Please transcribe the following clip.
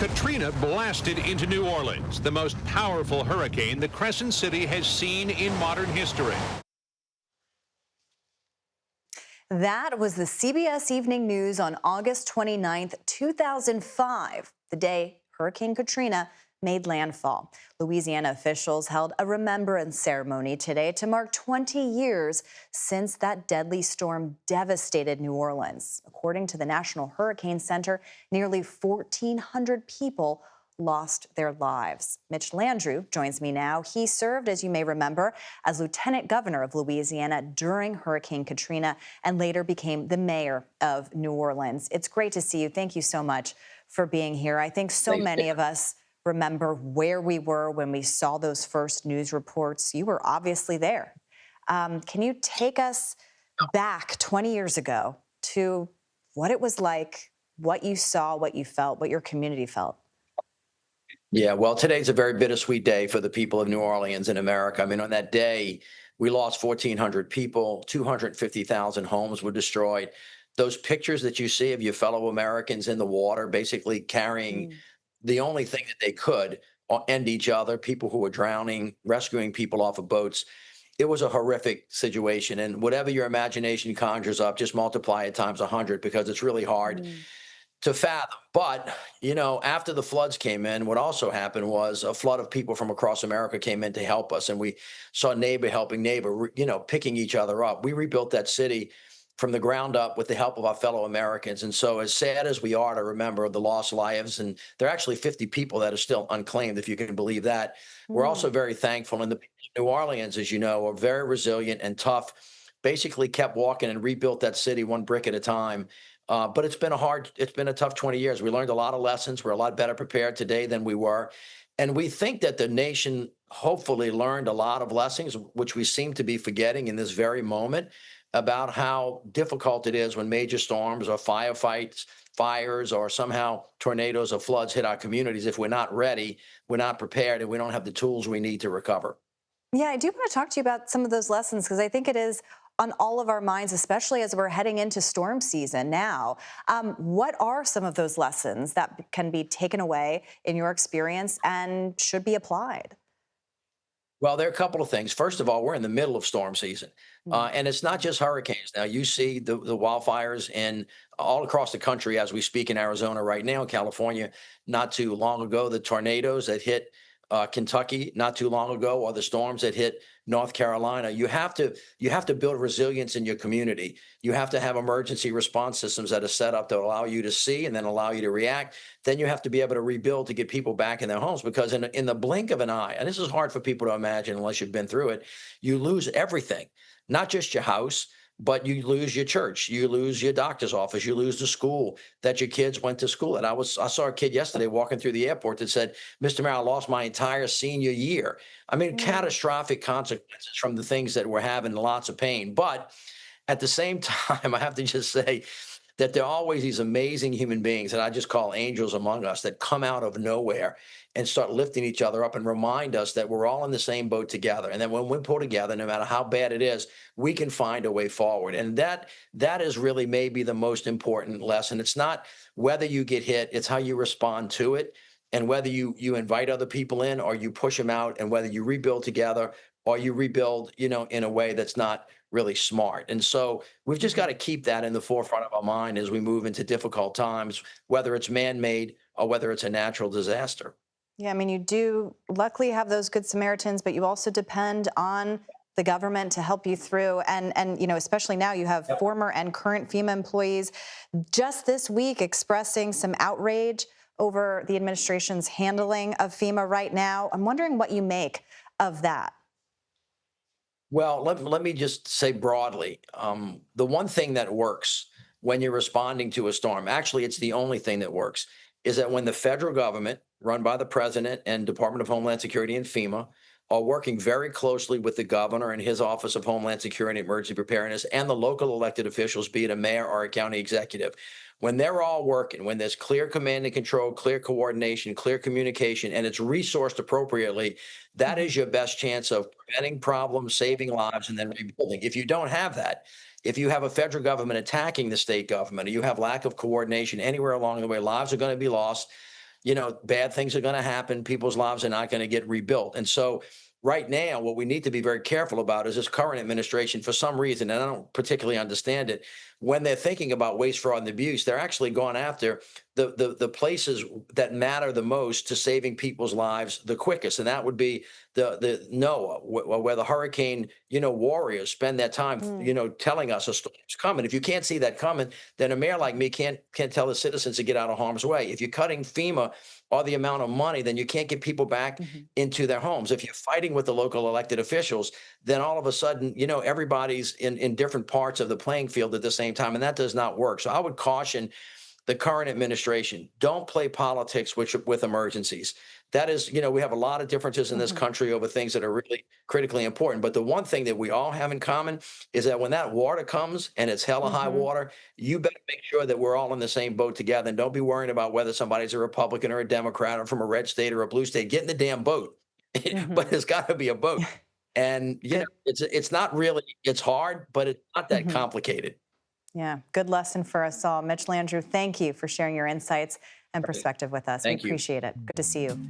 Katrina blasted into New Orleans, the most powerful hurricane the Crescent City has seen in modern history. That was the CBS Evening News on August 29th, 2005, the day Hurricane Katrina made landfall. Louisiana officials held a remembrance ceremony today to mark 20 years since that deadly storm devastated New Orleans. According to the National Hurricane Center, nearly 1,400 people lost their lives. Mitch Landrieu joins me now. He served, as you may remember, as Lieutenant Governor of Louisiana during Hurricane Katrina and later became the mayor of New Orleans. It's great to see you. Thank you so much for being here. I think so many of us remember where we were when we saw those first news reports. You were obviously there. Can you take us back 20 years ago to what it was like, what you saw, what you felt, what your community felt? Yeah, well, today's a very bittersweet day for the people of New Orleans and America. I mean, on that day, we lost 1,400 people, 250,000 homes were destroyed. Those pictures that you see of your fellow Americans in the water, basically carrying the only thing that they could end each other, people who were drowning, rescuing people off of boats. It was a horrific situation. And whatever your imagination conjures up, just multiply it times 100 because it's really hard to fathom. But, after the floods came in, what also happened was a flood of people from across America came in to help us. And we saw neighbor helping neighbor, picking each other up. We rebuilt that city from the ground up with the help of our fellow Americans. And so as sad as we are to remember the lost lives, and there are actually 50 people that are still unclaimed, if you can believe that, we're also very thankful. And the people of New Orleans, as you know, are very resilient and tough, basically kept walking and rebuilt that city one brick at a time. But it's been a tough 20 years. We learned a lot of lessons. We're a lot better prepared today than we were. And we think that the nation hopefully learned a lot of lessons, which we seem to be forgetting in this very moment, about how difficult it is when major storms or fires, or somehow tornadoes or floods hit our communities. If we're not ready, we're not prepared, and we don't have the tools we need to recover. Yeah, I do want to talk to you about some of those lessons because I think it is on all of our minds, especially as we're heading into storm season now. What are some of those lessons that can be taken away in your experience and should be applied? Well, there are a couple of things. First of all, we're in the middle of storm season, and it's not just hurricanes. Now, you see the wildfires in all across the country as we speak in Arizona right now, California, not too long ago, the tornadoes that hit Kentucky not too long ago, or the storms that hit North Carolina. You have to build resilience in your community. You have to have emergency response systems that are set up to allow you to see and then allow you to react. Then you have to be able to rebuild to get people back in their homes, because in the blink of an eye, and this is hard for people to imagine unless you've been through it, you lose everything, not just your house, but you lose your church, you lose your doctor's office, you lose the school that your kids went to school at. I saw a kid yesterday walking through the airport that said, "Mr. Mayor, I lost my entire senior year." I mean, catastrophic consequences from the things that we're having, lots of pain. But at the same time, I have to just say that there are always these amazing human beings that I just call angels among us that come out of nowhere and start lifting each other up and remind us that we're all in the same boat together. And that when we pull together, no matter how bad it is, we can find a way forward. And that is really maybe the most important lesson. It's not whether you get hit, it's how you respond to it, and whether you invite other people in or you push them out, and whether you rebuild together or you rebuild, in a way that's not really smart. And so we've just got to keep that in the forefront of our mind as we move into difficult times, whether it's man-made or whether it's a natural disaster. Yeah, I mean, you do luckily have those good Samaritans, but you also depend on the government to help you through. And especially now you have former and current FEMA employees just this week expressing some outrage over the administration's handling of FEMA right now. I'm wondering what you make of that. Well, let me just say broadly, the one thing that works when you're responding to a storm, actually, it's the only thing that works, is that when the federal government, run by the president and Department of Homeland Security and FEMA, are working very closely with the governor and his Office of Homeland Security and Emergency Preparedness and the local elected officials, be it a mayor or a county executive. When they're all working, when there's clear command and control, clear coordination, clear communication, and it's resourced appropriately, that is your best chance of preventing problems, saving lives, and then rebuilding. If you don't have that, if you have a federal government attacking the state government, or you have lack of coordination anywhere along the way, lives are going to be lost. bad things are going to happen. People's lives are not going to get rebuilt. And so right now, what we need to be very careful about is this current administration, for some reason, and I don't particularly understand it, when they're thinking about waste, fraud, and abuse, they're actually going after the places that matter the most to saving people's lives the quickest. And that would be the NOAA, where the hurricane, warriors spend their time, telling us a storm's coming. If you can't see that coming, then a mayor like me can't tell the citizens to get out of harm's way. If you're cutting FEMA or the amount of money, then you can't get people back into their homes. If you're fighting with the local elected officials, then all of a sudden, everybody's in different parts of the playing field at the same time, and that does not work. So I would caution the current administration, don't play politics with emergencies. That is, we have a lot of differences in this country over things that are really critically important. But the one thing that we all have in common is that when that water comes and it's hella high water, you better make sure that we're all in the same boat together. And don't be worrying about whether somebody's a Republican or a Democrat or from a red state or a blue state. Get in the damn boat. But there's got to be a boat. And, it's not really, it's hard, but it's not that complicated. Yeah, good lesson for us all. Mitch Landrieu, thank you for sharing your insights and perspective with us. Thank we you. appreciate it. Good to see you.